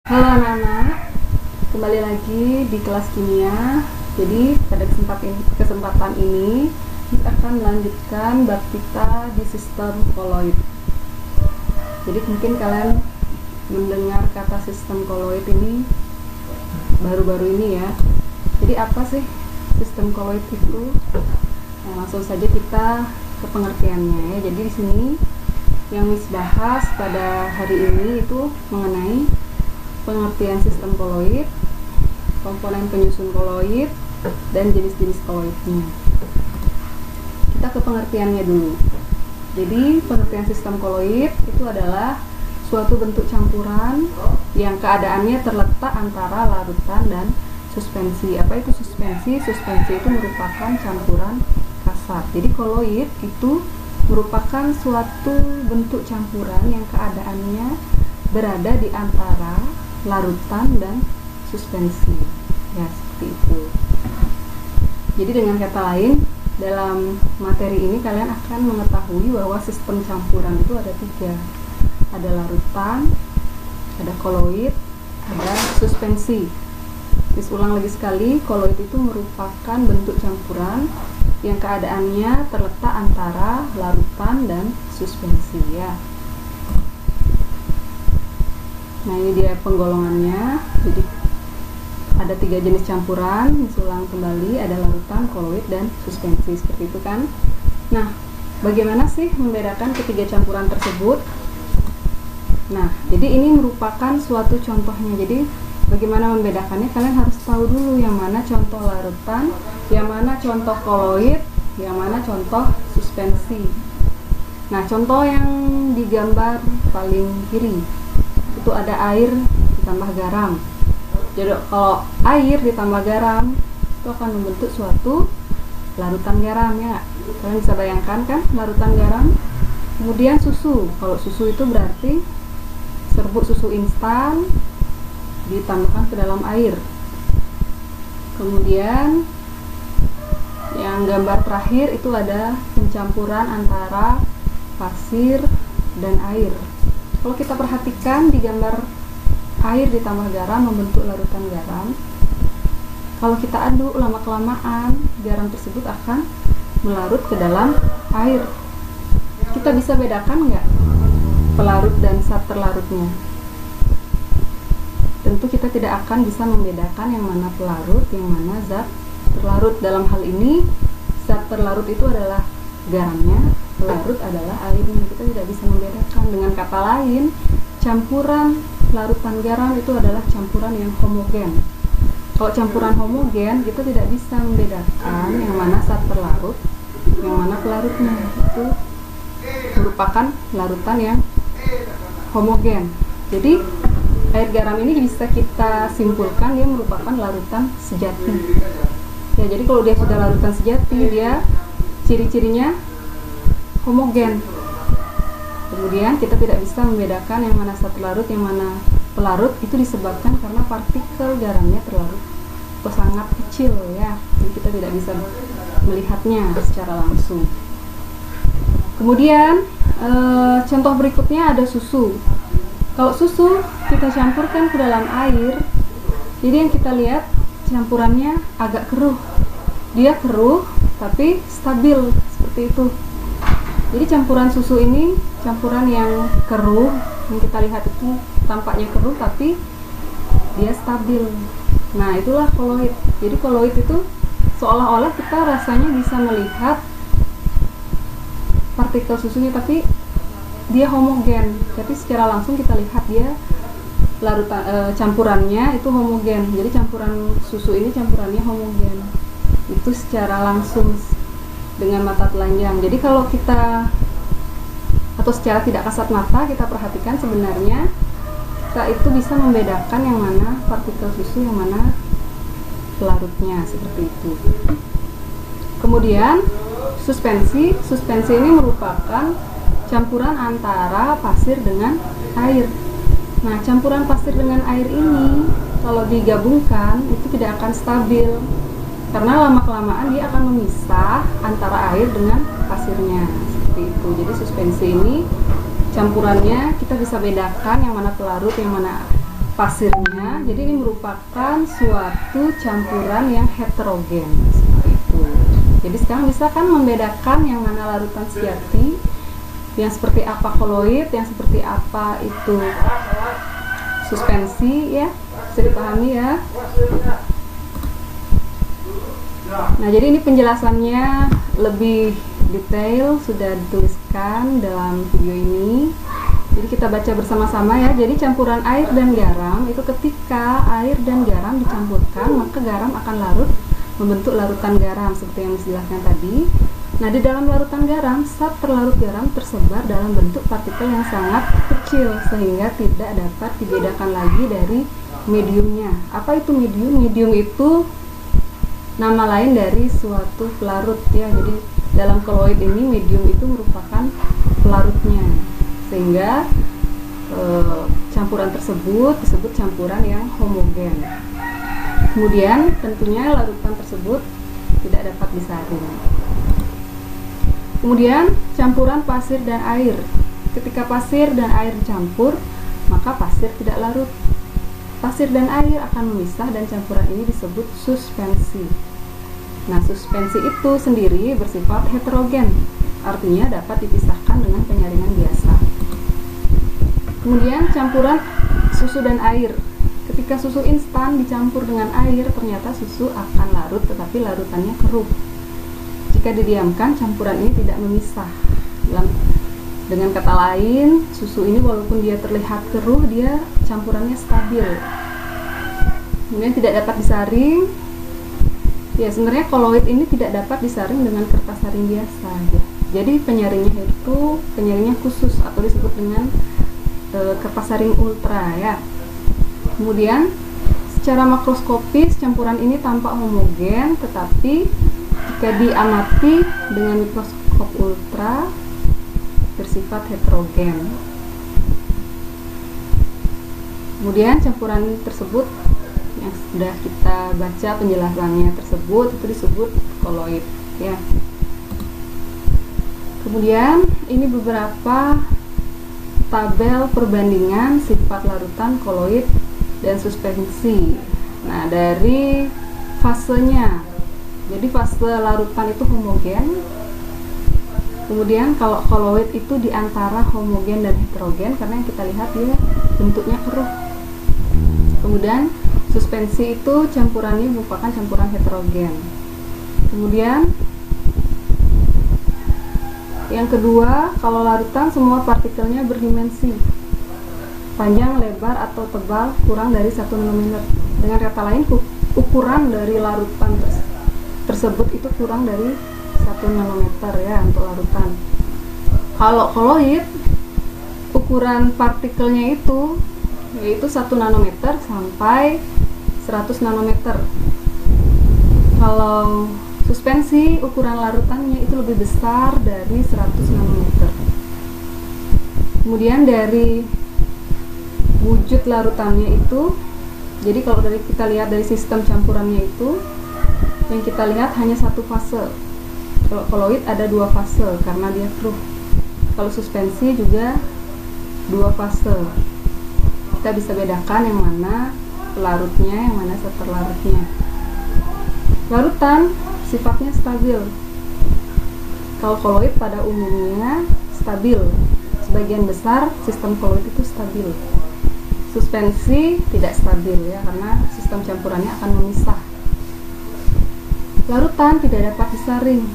Halo anak-anak, kembali lagi di kelas kimia. Jadi pada kesempatan ini kita akan melanjutkan bab kita di sistem koloid. Jadi mungkin kalian mendengar kata sistem koloid ini baru-baru ini ya. Jadi apa sih sistem koloid itu? Nah, langsung saja kita ke pengertiannya ya. Jadi di sini yang Miss bahas pada hari ini itu mengenai pengertian sistem koloid, komponen penyusun koloid, dan jenis-jenis koloidnya. Kita ke pengertiannya dulu. Jadi pengertian sistem koloid itu adalah suatu bentuk campuran yang keadaannya terletak antara larutan dan suspensi. Apa itu suspensi? Suspensi itu merupakan campuran kasar. Jadi koloid itu merupakan suatu bentuk campuran yang keadaannya berada di antara larutan dan suspensi ya, seperti itu. Jadi dengan kata lain, dalam materi ini kalian akan mengetahui bahwa sistem campuran itu ada tiga, ada larutan, ada koloid, ada suspensi. Ulang lagi sekali, koloid itu merupakan bentuk campuran yang keadaannya terletak antara larutan dan suspensi ya. Nah, ini dia penggolongannya. Jadi ada tiga jenis campuran. Ulang kembali, ada larutan, koloid, dan suspensi, seperti itu kan. Nah, bagaimana sih membedakan ketiga campuran tersebut? Nah, jadi ini merupakan suatu contohnya. Jadi bagaimana membedakannya? Kalian harus tahu dulu yang mana contoh larutan, yang mana contoh koloid, yang mana contoh suspensi. Nah, contoh yang digambar paling kiri itu ada air ditambah garam. Jadi kalau air ditambah garam itu akan membentuk suatu larutan garam ya. Kalian bisa bayangkan kan larutan garam. Kemudian susu. Kalau susu itu berarti serbuk susu instan ditambahkan ke dalam air. Kemudian yang gambar terakhir itu ada pencampuran antara pasir dan air. Kalau kita perhatikan di gambar air ditambah garam membentuk larutan garam. Kalau kita aduk lama-kelamaan, garam tersebut akan melarut ke dalam air. Kita bisa bedakan nggak pelarut dan zat terlarutnya? Tentu kita tidak akan bisa membedakan yang mana pelarut, yang mana zat terlarut. Dalam hal ini, zat terlarut itu adalah garamnya, pelarut adalah airnya. Kita tidak bisa membedakan. Dengan kata lain, campuran larutan garam itu adalah campuran yang homogen. Kalau campuran homogen, kita tidak bisa membedakan yang mana zat terlarut, yang mana pelarutnya. Itu merupakan larutan yang homogen. Jadi air garam ini bisa kita simpulkan dia merupakan larutan sejati. Ya, jadi kalau dia sudah larutan sejati, dia ciri-cirinya homogen. Kemudian kita tidak bisa membedakan yang mana zat terlarut, yang mana pelarut. Itu disebabkan karena partikel garamnya terlarut atau sangat kecil ya. Jadi kita tidak bisa melihatnya secara langsung. Kemudian contoh berikutnya ada susu. Kalau susu kita campurkan ke dalam air, jadi yang kita lihat campurannya agak keruh. Dia keruh tapi stabil seperti itu. Jadi campuran susu ini campuran yang keruh, yang kita lihat itu tampaknya keruh tapi dia stabil. Nah, itulah koloid. Jadi koloid itu seolah-olah kita rasanya bisa melihat partikel susunya tapi dia homogen. Jadi secara langsung kita lihat dia larutan campurannya itu homogen. Jadi campuran susu ini campurannya homogen. Itu secara langsung dengan mata telanjang. Jadi kalau kita atau secara tidak kasat mata kita perhatikan, sebenarnya kita itu bisa membedakan yang mana partikel susu, yang mana pelarutnya, seperti itu. Kemudian suspensi. Suspensi ini merupakan campuran antara pasir dengan air. Nah, campuran pasir dengan air ini kalau digabungkan itu tidak akan stabil. Karena lama-kelamaan dia akan memisah antara air dengan pasirnya, seperti itu. Jadi suspensi ini campurannya kita bisa bedakan yang mana pelarut, yang mana pasirnya. Jadi ini merupakan suatu campuran yang heterogen seperti itu. Jadi sekarang bisa kan membedakan yang mana larutan sejati, yang seperti apa koloid, yang seperti apa itu suspensi, ya bisa dipahami ya. Nah, jadi ini penjelasannya lebih detail sudah dituliskan dalam video ini. Jadi kita baca bersama-sama ya. Jadi campuran air dan garam itu ketika air dan garam dicampurkan, maka garam akan larut membentuk larutan garam seperti yang dijelaskan tadi. Nah, di dalam larutan garam, zat terlarut garam tersebar dalam bentuk partikel yang sangat kecil sehingga tidak dapat dibedakan lagi dari mediumnya. Apa itu medium? Medium itu nama lain dari suatu pelarut ya. Jadi dalam koloid ini medium itu merupakan pelarutnya, sehingga campuran tersebut disebut campuran yang homogen. Kemudian tentunya larutan tersebut tidak dapat disaring. Kemudian campuran pasir dan air. Ketika pasir dan air dicampur, maka pasir tidak larut. Pasir dan air akan memisah dan campuran ini disebut suspensi. Nah, suspensi itu sendiri bersifat heterogen, artinya dapat dipisahkan dengan penyaringan biasa. Kemudian campuran susu dan air. Ketika susu instan dicampur dengan air, ternyata susu akan larut tetapi larutannya keruh. Jika didiamkan, campuran ini tidak memisah. Dengan kata lain, susu ini walaupun dia terlihat keruh, dia campurannya stabil. Kemudian tidak dapat disaring. Ya, sebenarnya koloid ini tidak dapat disaring dengan kertas saring biasa. Jadi penyaringnya itu penyaringnya khusus atau disebut dengan kertas saring ultra ya. Kemudian secara makroskopis campuran ini tampak homogen, tetapi jika diamati dengan mikroskop ultra bersifat heterogen. Kemudian campuran tersebut yang sudah kita baca penjelasannya tersebut itu disebut koloid ya. Kemudian ini beberapa tabel perbandingan sifat larutan koloid dan suspensi. Nah, dari fasenya. Jadi fase larutan itu homogen. Kemudian kalau koloid itu diantara homogen dan heterogen karena yang kita lihat dia bentuknya keruh. Kemudian suspensi itu campurannya merupakan campuran heterogen. Kemudian yang kedua, kalau larutan semua partikelnya berdimensi, panjang, lebar, atau tebal kurang dari 1 nanometer. Dengan kata lain, ukuran dari larutan tersebut itu kurang dari 1 nanometer ya untuk larutan. Kalau koloid, ukuran partikelnya itu yaitu 1 nanometer sampai 100 nanometer. Kalau suspensi, ukuran larutannya itu lebih besar dari 100 nanometer. Kemudian dari wujud larutannya itu, jadi kalau dari kita lihat dari sistem campurannya itu, yang kita lihat hanya satu fase. Kalau koloid ada 2 fase karena dia keruh. Kalau suspensi juga 2 fase. Kita bisa bedakan yang mana pelarutnya, yang mana seterlarutnya. Larutan sifatnya stabil. Kalau koloid pada umumnya stabil. Sebagian besar sistem koloid itu stabil. Suspensi tidak stabil ya, karena sistem campurannya akan memisah. Larutan tidak dapat disaring.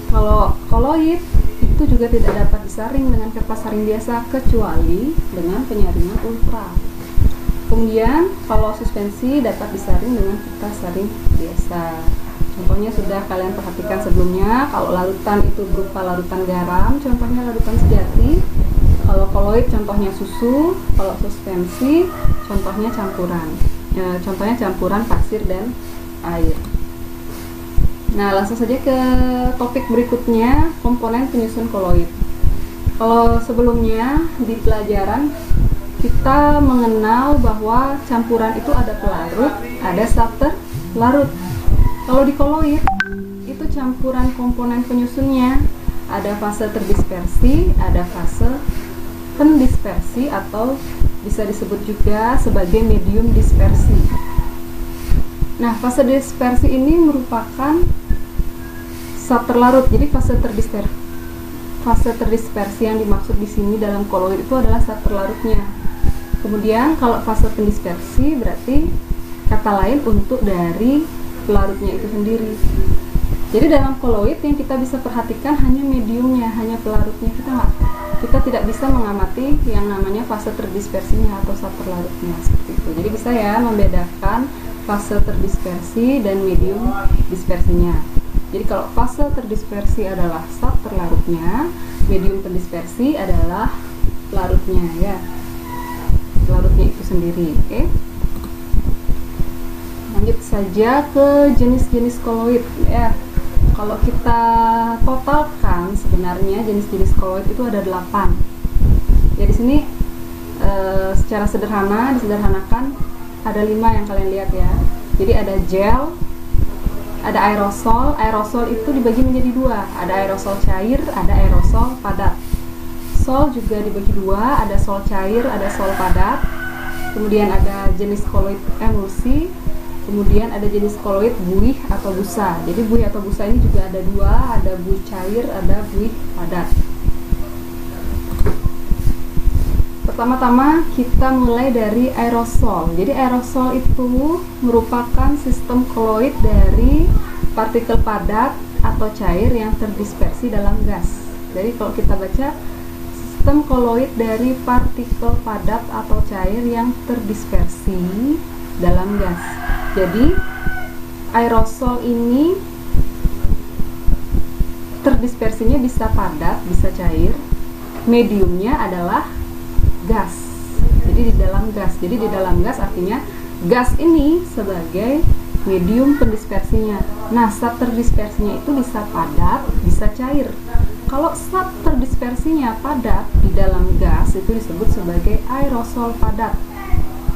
Kalau koloid itu juga tidak dapat disaring dengan kertas saring biasa kecuali dengan penyaringan ultra. Kemudian kalau suspensi dapat disaring dengan kertas saring biasa. Contohnya sudah kalian perhatikan sebelumnya. Kalau larutan itu berupa larutan garam, contohnya larutan sejati. Kalau koloid contohnya susu. Kalau suspensi contohnya campuran. Contohnya campuran pasir dan air. Nah, langsung saja ke topik berikutnya, komponen penyusun koloid. Kalau sebelumnya di pelajaran kita mengenal bahwa campuran itu ada pelarut, ada zat terlarut. Kalau di koloid itu campuran komponen penyusunnya ada fase terdispersi, ada fase pendispersi atau bisa disebut juga sebagai medium dispersi. Nah, fase dispersi ini merupakan zat terlarut. Jadi fase terdispersi yang dimaksud di sini dalam koloid itu adalah zat terlarutnya. Kemudian kalau fase pendispersi berarti kata lain untuk dari pelarutnya itu sendiri. Jadi dalam koloid yang kita bisa perhatikan hanya mediumnya, hanya pelarutnya. Kita tidak bisa mengamati yang namanya fase terdispersinya atau zat terlarutnya seperti itu. Jadi bisa ya membedakan fase terdispersi dan medium dispersinya. Jadi kalau fase terdispersi adalah zat terlarutnya, medium pendispersi adalah pelarutnya ya. Pelarutnya itu sendiri, oke? Lanjut saja ke jenis-jenis koloid ya. Kalau kita totalkan sebenarnya jenis-jenis koloid itu ada 8. Ya di sini secara disederhanakan ada 5 yang kalian lihat ya. Jadi ada gel, ada aerosol. Aerosol itu dibagi menjadi 2. Ada aerosol cair, ada aerosol padat. Sol juga dibagi 2, ada sol cair, ada sol padat. Kemudian ada jenis koloid emulsi. Kemudian ada jenis koloid buih atau busa. Jadi buih atau busa ini juga ada 2, ada buih cair, ada buih padat. Pertama-tama kita mulai dari aerosol. Jadi aerosol itu merupakan sistem koloid dari partikel padat atau cair yang terdispersi dalam gas. Jadi kalau kita baca sistem koloid dari partikel padat atau cair yang terdispersi dalam gas. Jadi aerosol ini terdispersinya bisa padat, bisa cair. Mediumnya adalah gas. Jadi di dalam gas. Jadi di dalam gas artinya gas ini sebagai medium pendispersinya. Nah, zat terdispersinya itu bisa padat, bisa cair. Kalau zat terdispersinya padat di dalam gas itu disebut sebagai aerosol padat.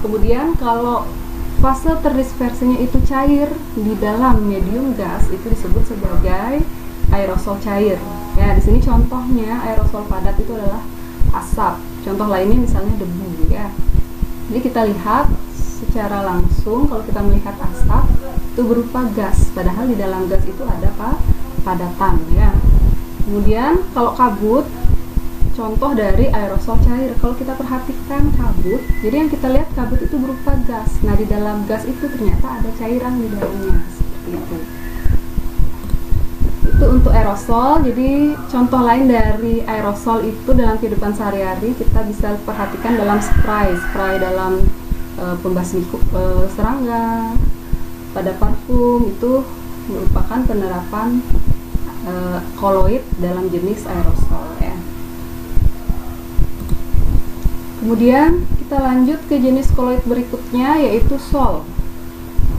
Kemudian kalau fase terdispersinya itu cair di dalam medium gas itu disebut sebagai aerosol cair. Ya, di sini contohnya aerosol padat itu adalah asap. Contoh lainnya misalnya debu ya. Jadi kita lihat secara langsung kalau kita melihat asap itu berupa gas, padahal di dalam gas itu ada padatan ya. Kemudian kalau kabut, contoh dari aerosol cair. Kalau kita perhatikan kabut, jadi yang kita lihat kabut itu berupa gas. Nah, di dalam gas itu ternyata ada cairan di dalamnya, seperti itu. Itu untuk aerosol. Jadi contoh lain dari aerosol itu dalam kehidupan sehari-hari kita bisa perhatikan dalam spray dalam pembasmi serangga, pada parfum, itu merupakan penerapan koloid dalam jenis aerosol ya. Kemudian kita lanjut ke jenis koloid berikutnya yaitu sol.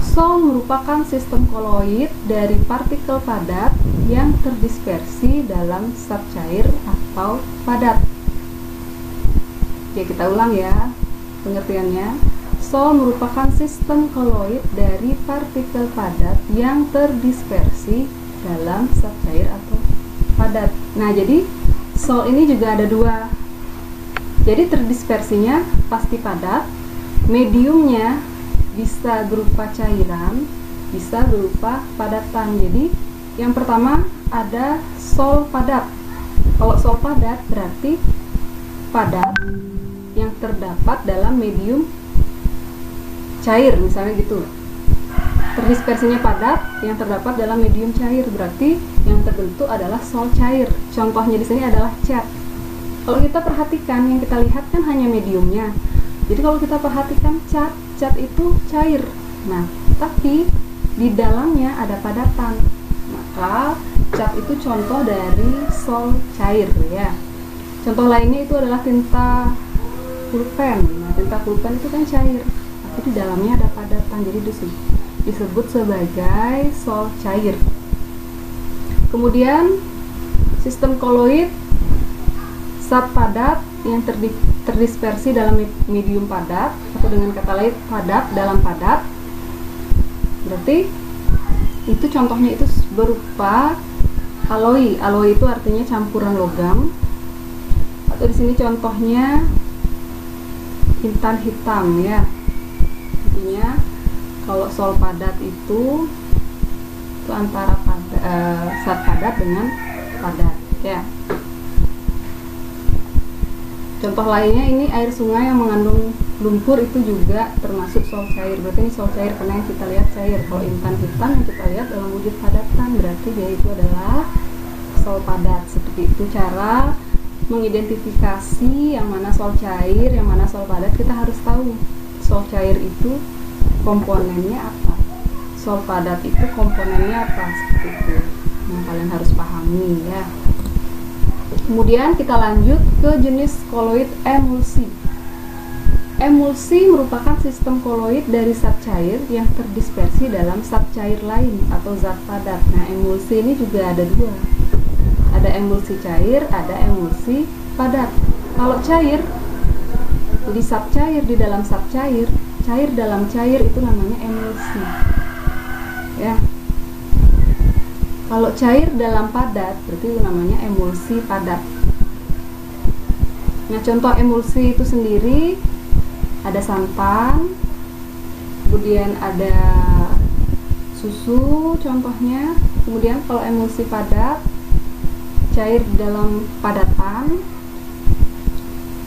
Sol merupakan sistem koloid dari partikel padat yang terdispersi dalam zat cair atau padat. Oke, kita ulang ya pengertiannya. Sol merupakan sistem koloid dari partikel padat yang terdispersi dalam zat cair atau padat. Nah, jadi sol ini juga ada 2. Jadi terdispersinya pasti padat, mediumnya bisa berupa cairan, bisa berupa padatan. Jadi yang pertama ada sol padat. Kalau sol padat berarti padat yang terdapat dalam medium cair, misalnya gitu. Terdispersinya padat yang terdapat dalam medium cair, berarti yang terbentuk adalah sol cair. Contohnya di sini adalah cat. Kalau kita perhatikan, yang kita lihat kan hanya mediumnya. Jadi kalau kita perhatikan cat itu cair. Nah, tapi di dalamnya ada padatan. Maka cat itu contoh dari sol cair ya. Contoh lainnya itu adalah tinta pulpen. Nah, tinta pulpen itu kan cair, tapi di dalamnya ada padatan. Jadi disebut sebagai sol cair. Kemudian sistem koloid zat padat yang terdispersi dalam medium padat, atau dengan kata lain padat dalam padat. Berarti itu contohnya itu berupa aloi. Aloi itu artinya campuran logam, atau Atau di sini contohnya intan hitam ya. Intinya kalau sol padat itu antara zat padat dengan padat ya. Contoh lainnya ini air sungai yang mengandung lumpur itu juga termasuk sol cair. Berarti ini sol cair karena yang kita lihat cair. Kalau intan hitam yang kita lihat dalam wujud padatan, berarti dia itu adalah sol padat. Seperti itu cara mengidentifikasi yang mana sol cair, yang mana sol padat. Kita harus tahu sol cair itu komponennya apa, sol padat itu komponennya apa, seperti itu yang kalian harus pahami ya. Kemudian kita lanjut ke jenis koloid emulsi. Emulsi merupakan sistem koloid dari zat cair yang terdispersi dalam zat cair lain atau zat padat. Nah, emulsi ini juga ada dua. Ada emulsi cair, ada emulsi padat. Kalau cair, jadi zat cair di dalam zat cair, cair dalam cair itu namanya emulsi. Ya. Kalau cair dalam padat, berarti itu namanya emulsi padat. Nah, contoh emulsi itu sendiri ada santan, kemudian ada susu contohnya. Kemudian kalau emulsi padat, cair dalam padatan,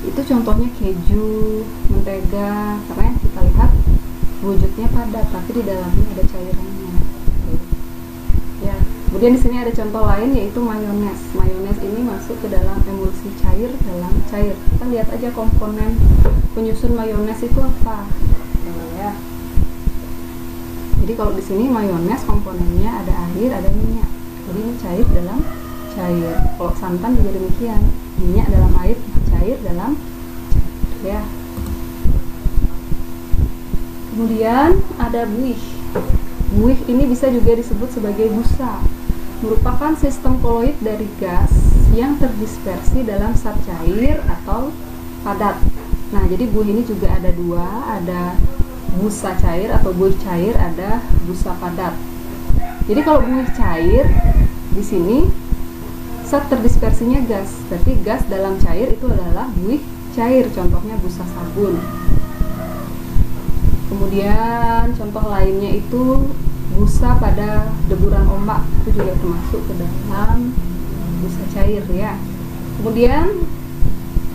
itu contohnya keju, mentega, karena kita lihat wujudnya padat, tapi di dalamnya ada cairannya. Ya. Kemudian di sini ada contoh lain yaitu mayones. Mayones ini masuk ke dalam emulsi cair dalam cair. Kita lihat aja komponen penyusun mayones itu apa. Ya. Jadi kalau di sini mayones komponennya ada air, ada minyak. Jadi ini cair dalam cair. Kalau santan juga demikian. Minyak dalam air, cair dalam cair. Ya. Kemudian ada buih. Buih ini bisa juga disebut sebagai busa. Merupakan sistem koloid dari gas yang terdispersi dalam zat cair atau padat. Nah, jadi buih ini juga ada dua, ada busa cair atau buih cair, ada busa padat. Jadi kalau buih cair di sini zat terdispersinya gas, berarti gas dalam cair itu adalah buih cair. Contohnya busa sabun. Kemudian contoh lainnya itu busa pada deburan ombak, itu juga termasuk ke dalam busa cair ya. Kemudian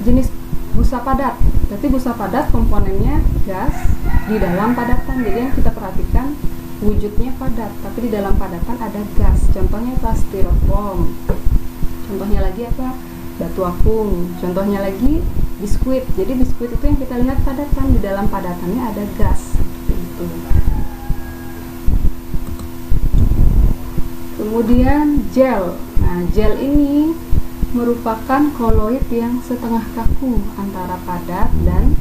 jenis busa padat, berarti busa padat komponennya gas di dalam padatan. Jadi yang kita perhatikan wujudnya padat, tapi di dalam padatan ada gas. Contohnya apa? Styrofoam. Contohnya lagi apa? Batu apung. Contohnya lagi biskuit. Jadi biskuit itu yang kita lihat padatan, di dalam padatannya ada gas. Seperti itu. Kemudian gel. Nah, gel ini merupakan koloid yang setengah kaku antara padat dan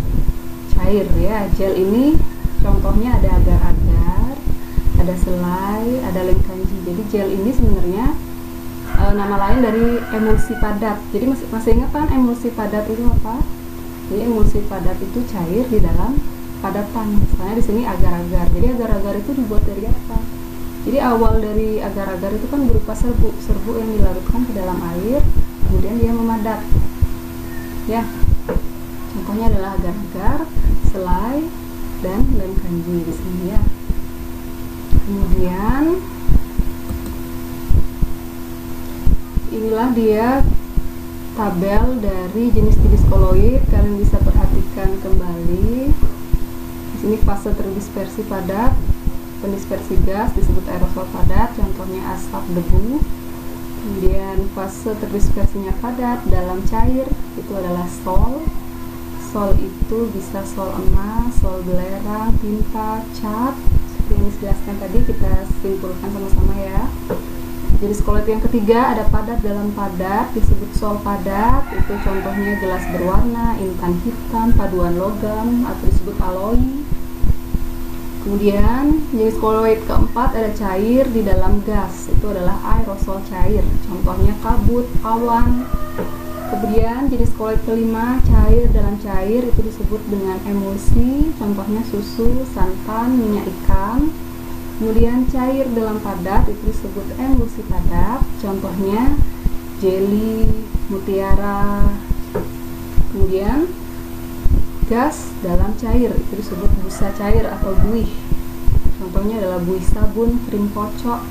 cair ya. Gel ini contohnya ada agar-agar, ada selai, ada lem kanji. Jadi gel ini sebenarnya nama lain dari emulsi padat. Jadi masih ingat kan emulsi padat itu apa? Jadi emulsi padat itu cair di dalam padatan. Misalnya di sini agar-agar. Jadi agar-agar itu dibuat dari apa? Jadi awal dari agar-agar itu kan berupa serbuk yang dilarutkan ke dalam air, kemudian dia memadat. Ya. Contohnya adalah agar-agar, selai, dan lem kanji di sini ya. Kemudian inilah dia tabel dari jenis-jenis koloid. Kalian bisa perhatikan kembali. Di sini fase terdispersi padat, pendispersi gas disebut aerosol padat, contohnya asap, debu. Kemudian fase terdispersinya padat dalam cair itu adalah sol. Sol itu bisa sol emas, sol belerang, tinta, cat. Seperti yang dijelaskan tadi, kita simpulkan sama-sama ya. Jadi koloid yang ketiga ada padat dalam padat, disebut sol padat. Itu contohnya gelas berwarna, intan hitam, paduan logam atau disebut aloi. Kemudian jenis koloid keempat ada cair di dalam gas, itu adalah aerosol cair, contohnya kabut, awan. Kemudian jenis koloid kelima cair dalam cair, itu disebut dengan emulsi, contohnya susu, santan, minyak ikan. Kemudian cair dalam padat itu disebut emulsi padat, contohnya jeli, mutiara, Kemudian gas dalam cair, itu disebut busa cair atau buih. Contohnya adalah buih sabun, krim kocok.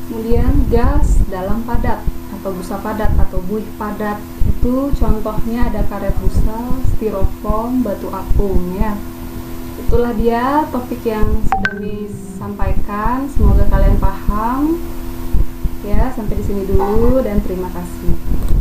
Kemudian gas dalam padat atau busa padat atau buih padat, itu contohnya ada karet busa, styrofoam, batu apung ya. Itulah dia topik yang sudah disampaikan. Semoga kalian paham. Ya, sampai di sini dulu dan terima kasih.